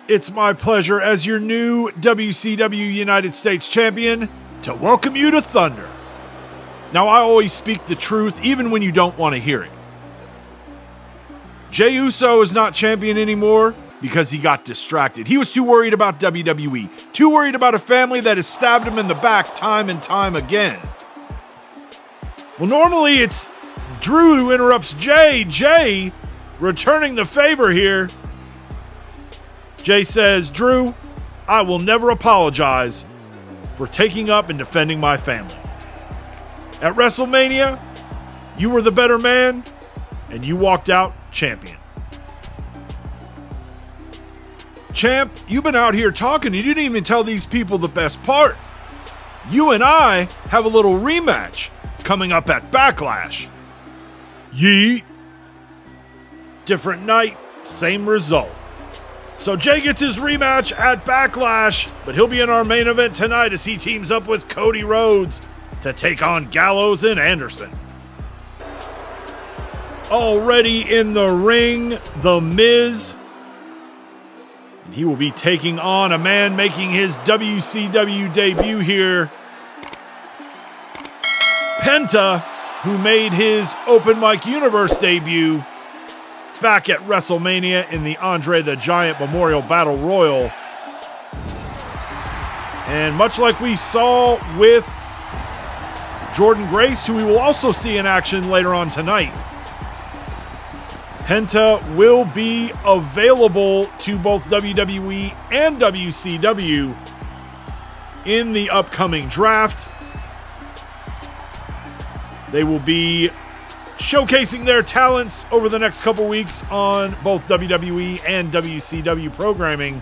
It's my pleasure as your new WCW United States Champion to welcome you to Thunder. Now, I always speak the truth even when you don't want to hear it. Jey Uso is not champion anymore because he got distracted. He was too worried about WWE, too worried about a family that has stabbed him in the back time and time again. Well, normally it's Drew who interrupts Jey. Jey returning the favor here. Jey says, Drew, I will never apologize for taking up and defending my family. At WrestleMania, you were the better man, and you walked out champion. Champ, you've been out here talking, you didn't even tell these people the best part. You and I have a little rematch coming up at Backlash. Yeet. Different night, same result. So Jey gets his rematch at Backlash, but he'll be in our main event tonight as he teams up with Cody Rhodes to take on Gallows and Anderson. Already in the ring, The Miz. And he will be taking on a man making his WCW debut here, Penta, who made his Open Mic Universe debut back at WrestleMania in the Andre the Giant Memorial Battle Royal. And much like we saw with Jordynne Grace, who we will also see in action later on tonight, Penta will be available to both WWE and WCW in the upcoming draft. They will be showcasing their talents over the next couple weeks on both WWE and WCW programming.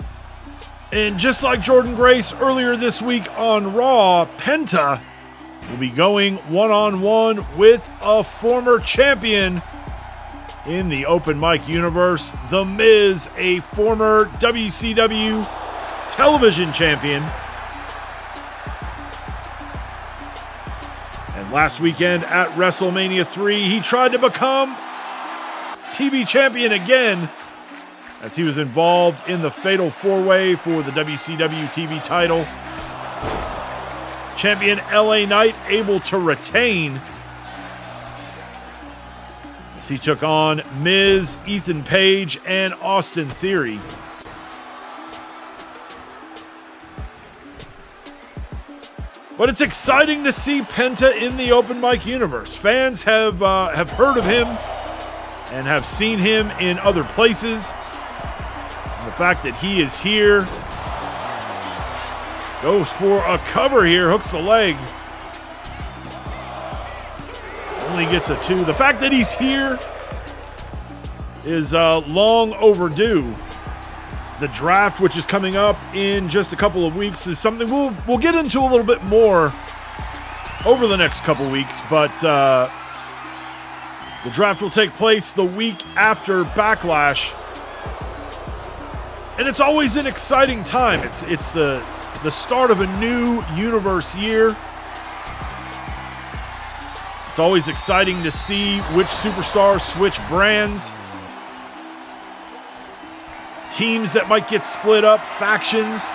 And just like Jordynne Grace earlier this week on Raw, Penta will be going one-on-one with a former champion in the Open Mic Universe, The Miz, a former WCW television champion. And last weekend at WrestleMania 3, he tried to become TV champion again as he was involved in the Fatal 4-Way for the WCW TV title. Champion LA Knight able to retain as he took on Miz, Ethan Page, and Austin Theory. But it's exciting to see Penta in the Open Mic Universe. Fans have heard of him and have seen him in other places. And the fact that he is here, goes for a cover here, hooks the leg. Only gets a 2. The fact that he's here is long overdue. The draft, which is coming up in just a couple of weeks, is something we'll get into a little bit more over the next couple weeks. But the draft will take place the week after Backlash, and it's always an exciting time. It's the start of a new universe year. It's always exciting to see which superstars switch brands. Teams that might get split up, factions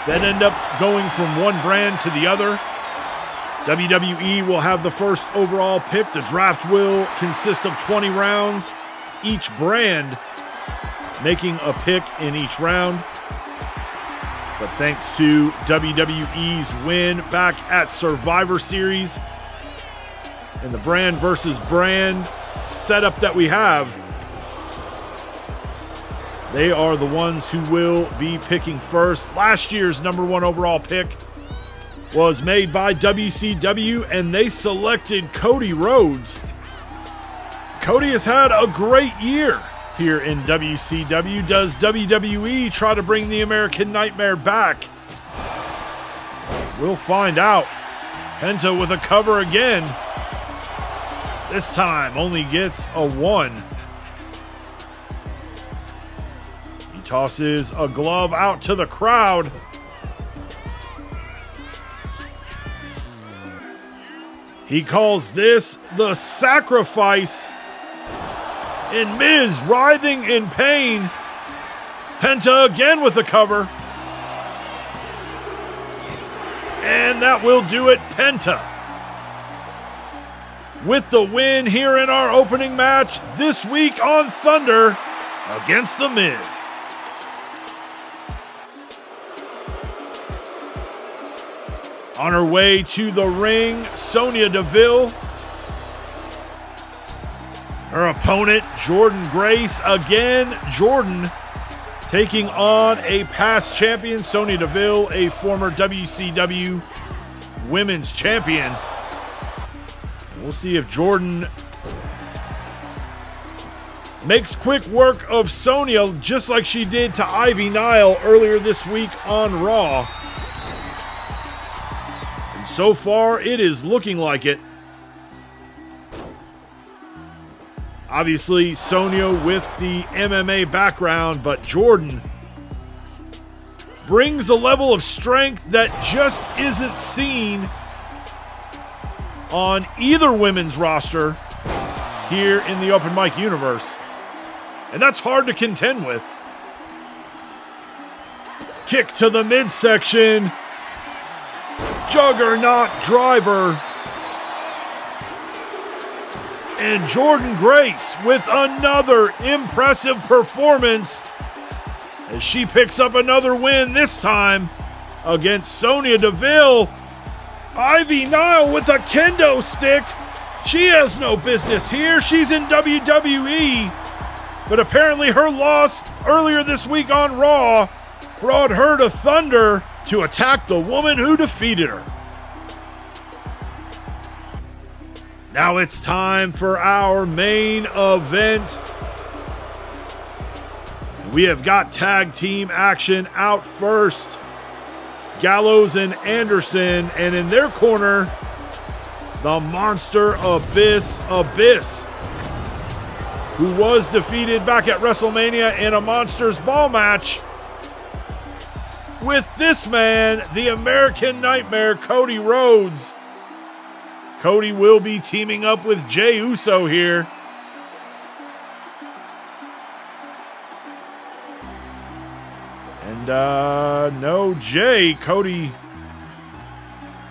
that end up going from one brand to the other. WWE will have the first overall pick. The draft will consist of 20 rounds, each brand making a pick in each round. But thanks to WWE's win back at Survivor Series and the brand versus brand setup that we have, they are the ones who will be picking first. Last year's number 1 overall pick was made by WCW, and they selected Cody Rhodes. Cody has had a great year here in WCW. Does WWE try to bring the American Nightmare back? We'll find out. Penta with a cover again. This time only gets a 1. Tosses a glove out to the crowd. He calls this the sacrifice. And Miz, writhing in pain, Penta again with the cover. And that will do it. Penta with the win here in our opening match this week on Thunder against The Miz. On her way to the ring, Sonya Deville. Her opponent, Jordynne Grace. Again, Jordynne taking on a past champion, Sonya Deville, a former WCW Women's Champion. We'll see if Jordynne makes quick work of Sonya, just like she did to Ivy Nile earlier this week on Raw. And so far, it is looking like it. Obviously, Sonya with the MMA background, but Jordynne brings a level of strength that just isn't seen on either women's roster here in the open mic universe. And that's hard to contend with. Kick to the midsection. Juggernaut driver. And Jordynne Grace with another impressive performance as she picks up another win, this time against Sonya Deville. Ivy Nile with a kendo stick. She has no business here. She's in WWE. But apparently her loss earlier this week on Raw brought her to Thunder to attack the woman who defeated her. Now it's time for our main event. We have got tag team action out first. Gallows and Anderson, and in their corner, the monster Abyss, who was defeated back at Wrestlemania in a Monsters Ball match with this man, the American Nightmare, Cody Rhodes. Cody will be teaming up with Jey Uso here. And no Jey.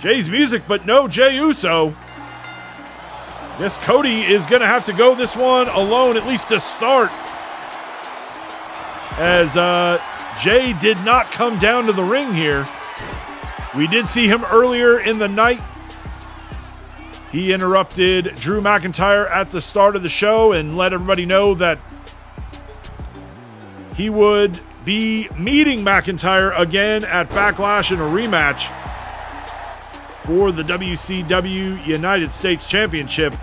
Jey's music, but no Jey Uso. Guess Cody is going to have to go this one alone, at least to start. As Jey did not come down to the ring here. We did see him earlier in the night. He interrupted Drew McIntyre at the start of the show and let everybody know that he would be meeting McIntyre again at Backlash in a rematch for the WCW United States Championship.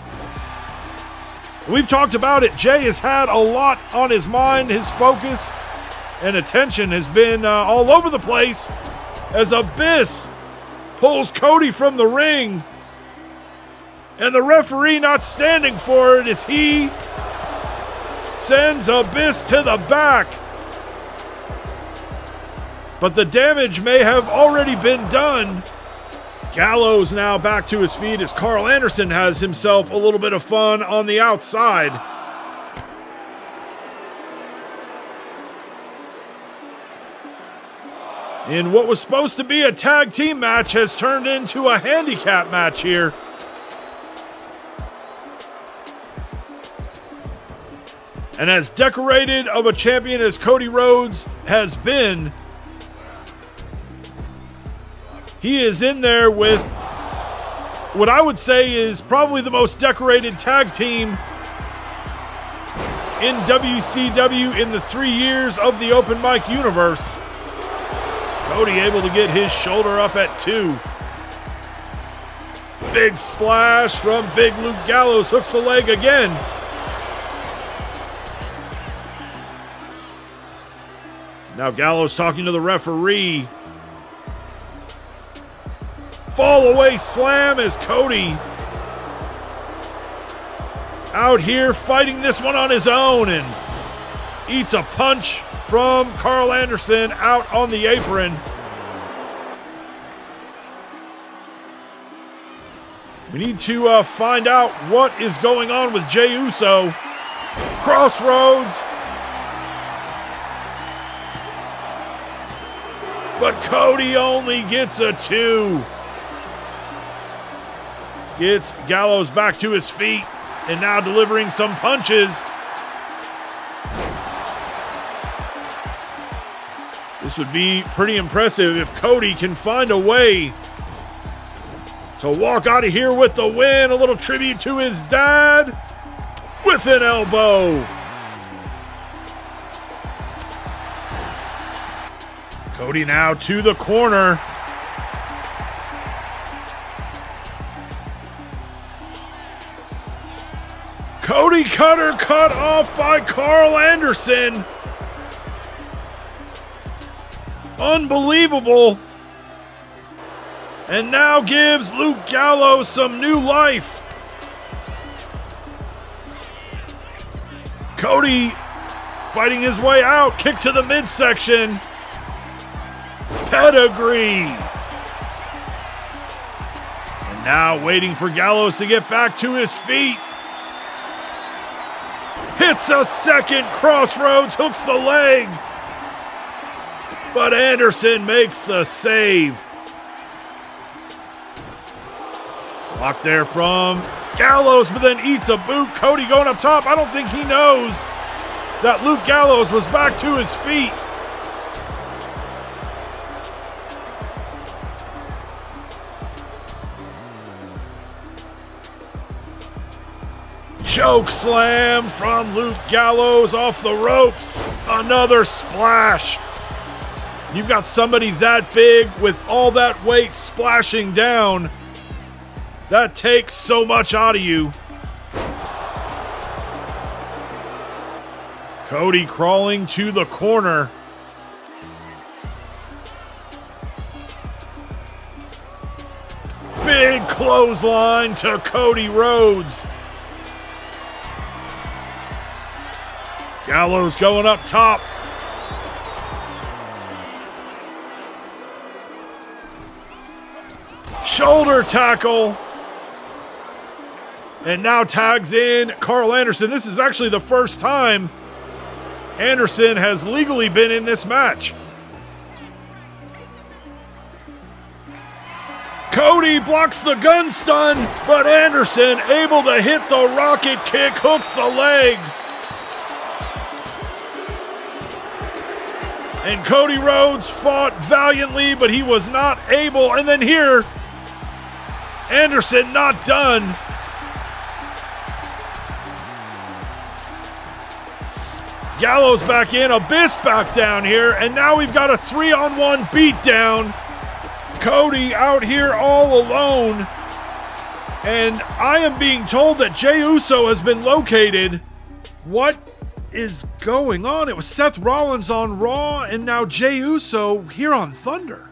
We've talked about it. Jey has had a lot on his mind. His focus and attention has been all over the place as Abyss pulls Cody from the ring. And the referee not standing for it as he sends Abyss to the back. But the damage may have already been done. Gallows now back to his feet as Karl Anderson has himself a little bit of fun on the outside. In what was supposed to be a tag team match has turned into a handicap match here. And as decorated of a champion as Cody Rhodes has been, he is in there with what I would say is probably the most decorated tag team in WCW in the 3 years of the open mic universe. Cody able to get his shoulder up at 2. Big splash from Big Luke Gallows, hooks the leg again. Now Gallows talking to the referee. Fall away slam as Cody out here fighting this one on his own and eats a punch from Karl Anderson out on the apron. We need to find out what is going on with Jey Uso. Crossroads. But Cody only gets a 2. Gets Gallows back to his feet and now delivering some punches. This would be pretty impressive if Cody can find a way to walk out of here with the win. A little tribute to his dad with an elbow. Cody now to the corner. Cody cutter cut off by Karl Anderson. Unbelievable. And now gives Luke Gallows some new life. Cody fighting his way out. Kick to the midsection. Pedigree. And now waiting for Gallows to get back to his feet. Hits a second crossroads, hooks the leg. But Anderson makes the save. Blocked there from Gallows, but then eats a boot. Cody going up top. I don't think he knows that Luke Gallows was back to his feet. Choke slam from Luke Gallows off the ropes. Another splash. You've got somebody that big with all that weight splashing down. That takes so much out of you. Cody crawling to the corner. Big clothesline to Cody Rhodes. Gallows going up top. Shoulder tackle. And now tags in Karl Anderson. This is actually the first time Anderson has legally been in this match. Cody blocks the gun stun, but Anderson able to hit the rocket kick, hooks the leg. And Cody Rhodes fought valiantly, but he was not able. And then here, Anderson not done. Gallows back in, Abyss back down here, and now we've got a 3-on-1 beatdown. Cody out here all alone. And I am being told that Jey Uso has been located. What is going on? It was Seth Rollins on Raw, and now Jey Uso here on Thunder.